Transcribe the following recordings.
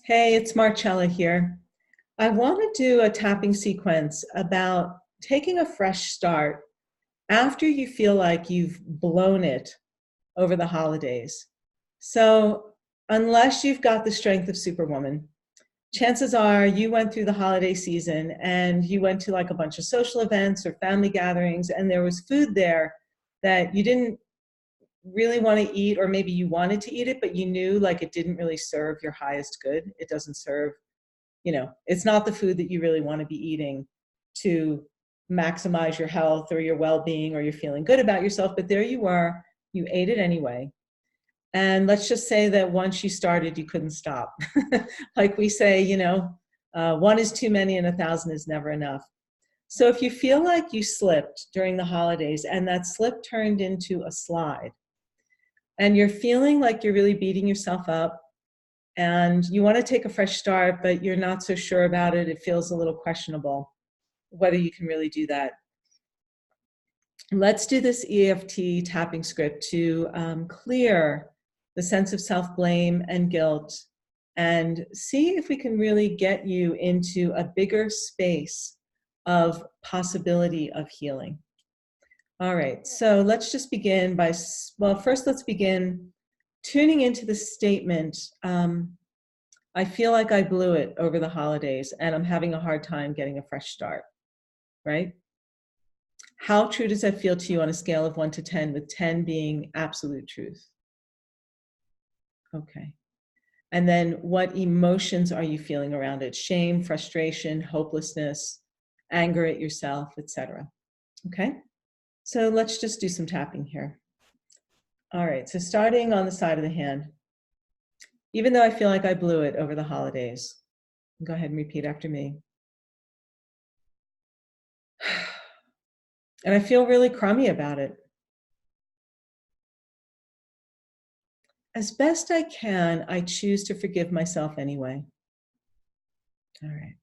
Hey, it's Marcella here. I want to do a tapping sequence about taking a fresh start after you feel like you've blown it over the holidays. So, unless you've got the strength of Superwoman, chances are you went through the holiday season and you went to like a bunch of social events or family gatherings, and there was food there that you didn't really want to eat, or maybe you wanted to eat it, but you knew like it didn't really serve your highest good. It doesn't serve, it's not the food that you really want to be eating to maximize your health or your well-being or you're feeling good about yourself. But there you were, you ate it anyway. And let's just say that once you started, you couldn't stop. Like we say, one is too many and 1,000 is never enough. So if you feel like you slipped during the holidays and that slip turned into a slide, and you're feeling like you're really beating yourself up, and you want to take a fresh start, but you're not so sure about it, it feels a little questionable whether you can really do that. Let's do this EFT tapping script to clear the sense of self-blame and guilt, and see if we can really get you into a bigger space of possibility of healing. All right, so let's just begin by, well, first let's begin tuning into the statement, I feel like I blew it over the holidays and I'm having a hard time getting a fresh start, right? How true does that feel to you on a scale of 1 to 10, with 10 being absolute truth? Okay. And then what emotions are you feeling around it? Shame, frustration, hopelessness, anger at yourself, etc. Okay? So let's just do some tapping here. All right, so starting on the side of the hand. Even though I feel like I blew it over the holidays, go ahead and repeat after me. And I feel really crummy about it. As best I can, I choose to forgive myself anyway. All right.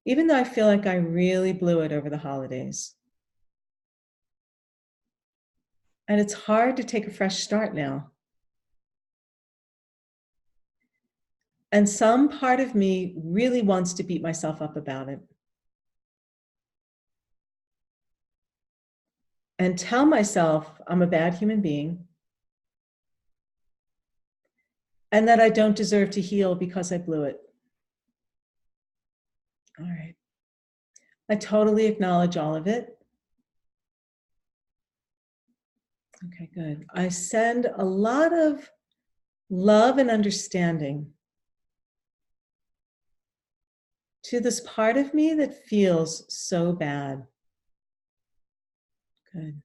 Even though I feel like I really blew it over the holidays. And it's hard to take a fresh start now. And some part of me really wants to beat myself up about it. And tell myself I'm a bad human being. And that I don't deserve to heal because I blew it. All right. I totally acknowledge all of it. Okay, good. I send a lot of love and understanding to this part of me that feels so bad. Good.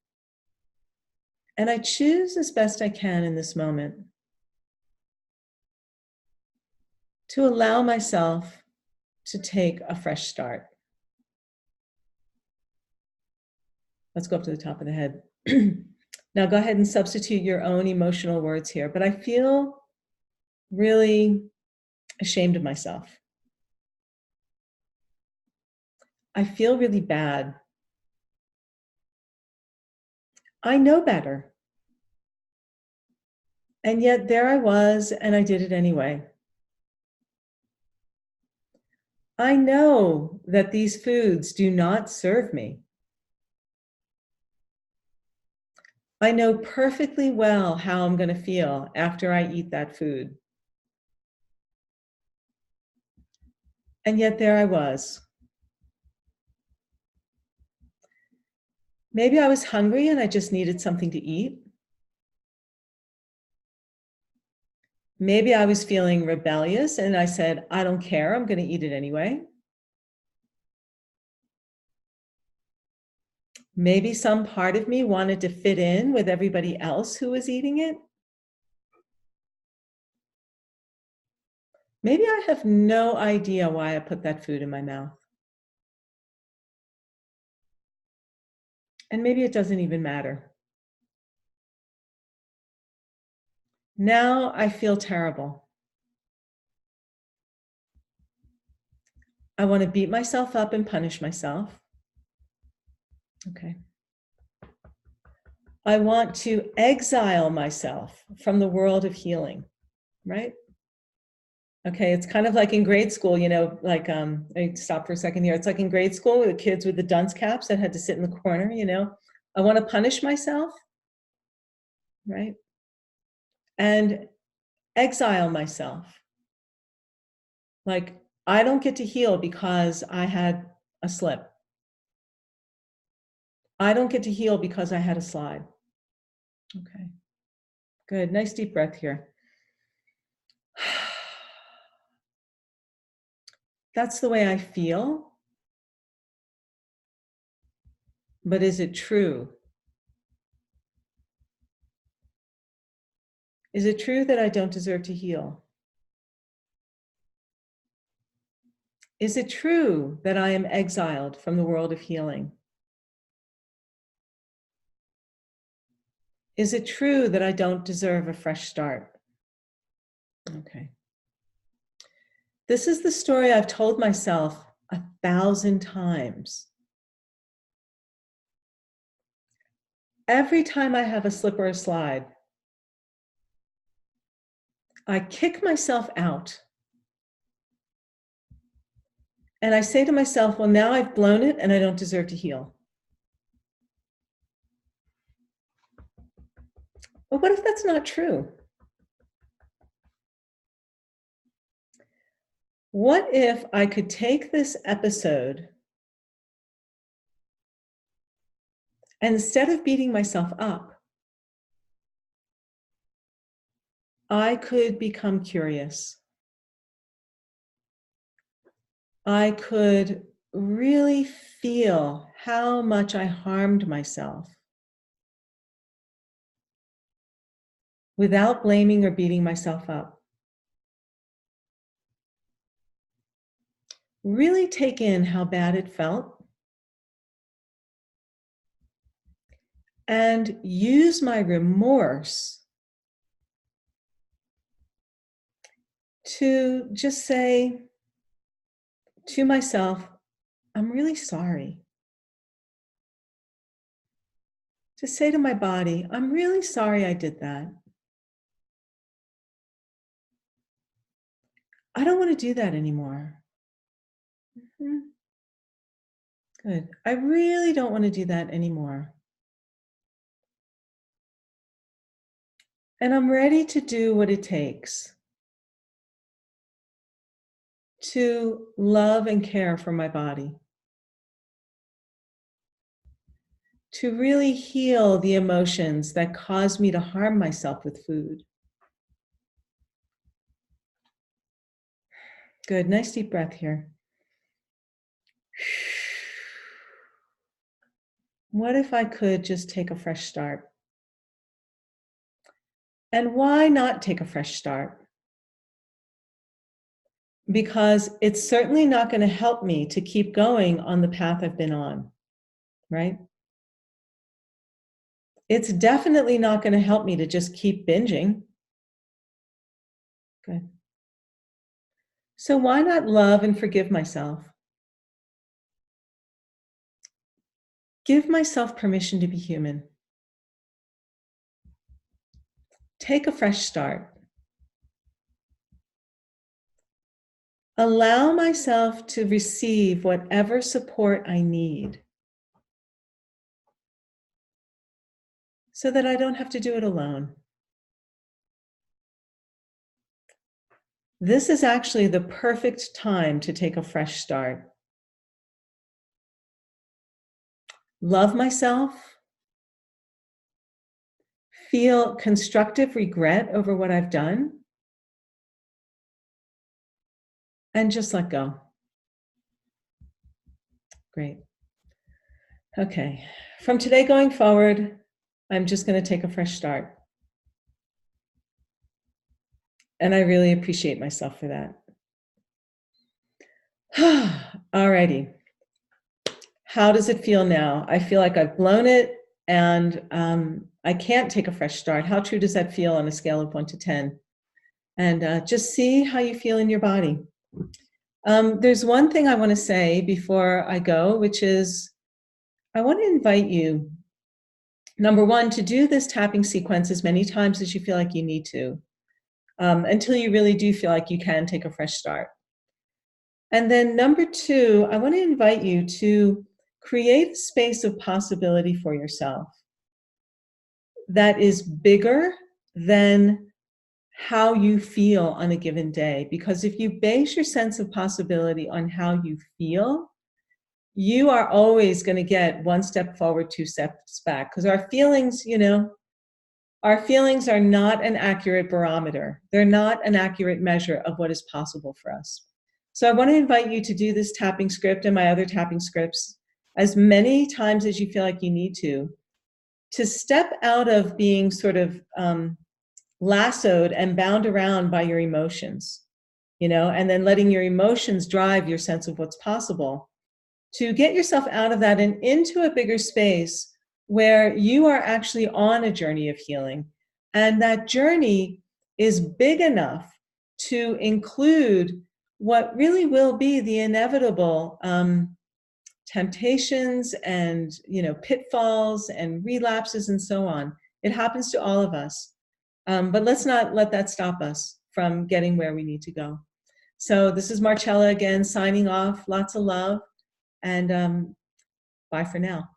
And I choose as best I can in this moment to allow myself to take a fresh start. Let's go up to the top of the head. Now go ahead and substitute your own emotional words here, but I feel really ashamed of myself. I feel really bad. I know better. And yet there I was, and I did it anyway. I know that these foods do not serve me. I know perfectly well how I'm going to feel after I eat that food. And yet there I was. Maybe I was hungry and I just needed something to eat. Maybe I was feeling rebellious and I said, I don't care, I'm going to eat it anyway. Maybe some part of me wanted to fit in with everybody else who was eating it. Maybe I have no idea why I put that food in my mouth. And maybe it doesn't even matter. Now I feel terrible. I want to beat myself up and punish myself. Okay. I want to exile myself from the world of healing, right? Okay, it's kind of like in grade school, you know, like, I stop for a second here. It's like in grade school with the kids with the dunce caps that had to sit in the corner, you know. I want to punish myself, right? And exile myself. Like, I don't get to heal because I had a slip. I don't get to heal because I had a slide. Okay, good. Nice deep breath here. That's the way I feel, but is it true? Is it true that I don't deserve to heal? Is it true that I am exiled from the world of healing? Is it true that I don't deserve a fresh start? Okay. This is the story I've told myself 1,000 times. Every time I have a slip or a slide, I kick myself out. And I say to myself, well, now I've blown it and I don't deserve to heal. But what if that's not true? What if I could take this episode and instead of beating myself up, I could become curious. I could really feel how much I harmed myself without blaming or beating myself up. Really take in how bad it felt and use my remorse to just say to myself, I'm really sorry. To say to my body, I'm really sorry I did that. I don't want to do that anymore. Mhm. Good. I really don't want to do that anymore. And I'm ready to do what it takes to love and care for my body, to really heal the emotions that cause me to harm myself with food. Good. Nice deep breath here. What if I could just take a fresh start? And why not take a fresh start? Because it's certainly not going to help me to keep going on the path I've been on, right? It's definitely not going to help me to just keep binging. Good. So why not love and forgive myself? Give myself permission to be human. Take a fresh start. Allow myself to receive whatever support I need so that I don't have to do it alone. This is actually the perfect time to take a fresh start. Love myself, feel constructive regret over what I've done, and just let go. Great. Okay. From today going forward, I'm just going to take a fresh start. And I really appreciate myself for that. Alrighty. How does it feel now? I feel like I've blown it and I can't take a fresh start. How true does that feel on a scale of 1 to 10? And just see how you feel in your body. There's one thing I want to say before I go, which is I want to invite you, number one, to do this tapping sequence as many times as you feel like you need to. until you really do feel like you can take a fresh start. And then number two, I want to invite you to create a space of possibility for yourself that is bigger than how you feel on a given day. Because if you base your sense of possibility on how you feel, you are always going to get one step forward, two steps back. Because our feelings, our feelings are not an accurate barometer. They're not an accurate measure of what is possible for us. So I want to invite you to do this tapping script and my other tapping scripts as many times as you feel like you need to step out of being sort of lassoed and bound around by your emotions, and then letting your emotions drive your sense of what's possible, to get yourself out of that and into a bigger space where you are actually on a journey of healing. And that journey is big enough to include what really will be the inevitable temptations and pitfalls and relapses and so on. It happens to all of us. But let's not let that stop us from getting where we need to go. So this is Marcella again, signing off. Lots of love, and bye for now.